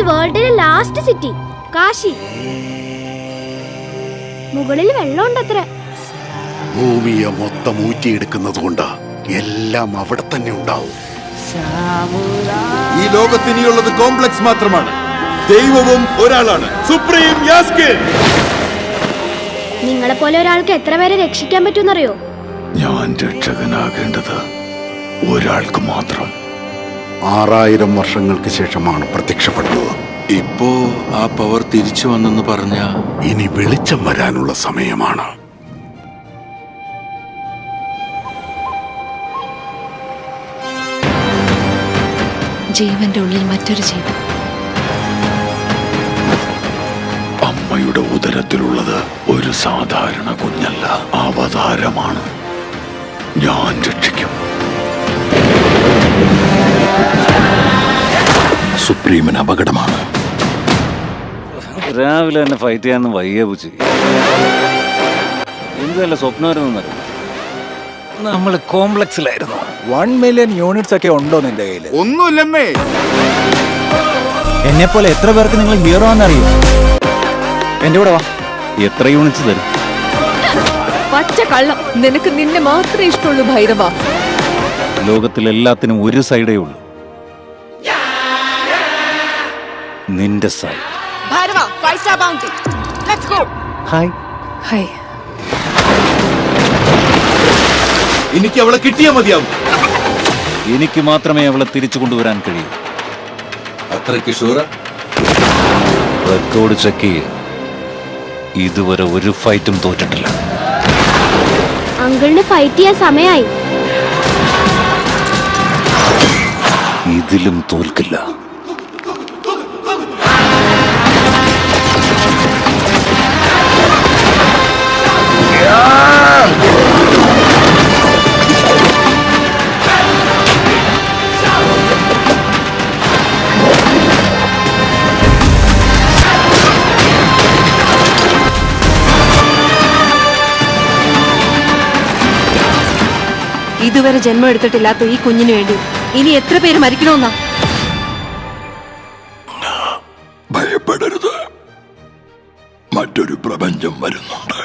വേൾഡിലെ last city Kashi. മുകളിൽ വെള്ളമുണ്ടത്രേ. ഭൂമിയെ മൊത്തം ഊറ്റിയെടുക്കുന്നത് കൊണ്ട് എല്ലാം അവിടെ തന്നെ ഉണ്ടാവും. ഈ ലോകത്തിനിയുള്ളത് കോംപ്ലക്സ് മാത്രമാണ്. ദൈവവും ഒരാളാണ്, സുപ്രീം യാസ്കിൻ. നിങ്ങളെ പോലെ ഒരാൾക്ക് എത്ര പേരെ രക്ഷിക്കാൻ പറ്റുമെന്നറിയോ? ഞാൻ രക്ഷകനാകേണ്ടത് ഒരാൾക്ക് മാത്രം. 6000 വർഷങ്ങൾക്ക് ശേഷമാണ് പ്രത്യക്ഷപ്പെടുന്നത്. ഇപ്പോ ആ പവർ തിരിച്ചു വന്നെന്ന് പറഞ്ഞ ഇനി വെളിച്ചം വരാനുള്ള സമയമാണ്. ജീവന്റെ ഉള്ളിൽ മറ്റൊരു ജീവൻ. അമ്മയുടെ ഉദരത്തിലുള്ളത് ഒരു സാധാരണ കുഞ്ഞല്ല, അവതാരമാണ്. ഞാൻ രക്ഷിക്കും. സുപ്രീമിന് അപകടമാണ്. രാവിലെ തന്നെ ഫൈറ്റ് ചെയ്യാന്ന് വയ്യ പൂച്ചി. എന്തല്ല സ്വപ്നമായിരുന്നു. നമ്മൾ കോംപ്ലക്സിലായിരുന്നു. 1 മില്യൺ യൂണിറ്റ്സ് ഒക്കെ ഉണ്ടോ നിന്റെ കയ്യിൽ? ഒന്നുമില്ലമ്മേ. എന്നെ പോലെ എത്ര പേർക്ക് നിങ്ങൾ ഹീറോ ആണെന്നറിയോ? എന്റെ കൂടെ വാ. എത്ര യൂണിറ്റ്സ് തരും? പച്ച കള്ളം. നിനക്ക് നിന്നെ മാത്രമേ ഇഷ്ടമുള്ളൂ ഭൈരവ. ലോകത്തിലെല്ലാത്തിനും ഒരു സൈഡേ ഉള്ളൂ, നിന്റെ side. Bhairava 5 star bounty. Let's go. Hi. Hi. എനിക്ക് അവളെ കിട്ടിയാ മതിയാവും. എനിക്ക് മാത്രമേ അവളെ തിരിച്ചു കൊണ്ടുവരാൻ കഴിയൂ. അത്രയ്ക്ക് ഷൂറ? റെക്കോർഡ് ചെക്ക് ചെയ്യ്. ഇതുവരെ ഒരു ഫൈറ്റും തോറ്റിട്ടില്ല. അങ്കിളിന് ഫൈറ്റ് ചെയ്യാൻ സമയമായി. ഇതിലും തോൽക്കില്ല. ഇതുവരെ ജന്മം എടുത്തിട്ടില്ലാത്ത ഈ കുഞ്ഞിന് വേണ്ടി ഇനി എത്ര പേര് മരിക്കണമെന്നാ? ഭയപ്പെടരുത്, മറ്റൊരു പ്രപഞ്ചം വരുന്നുണ്ട്.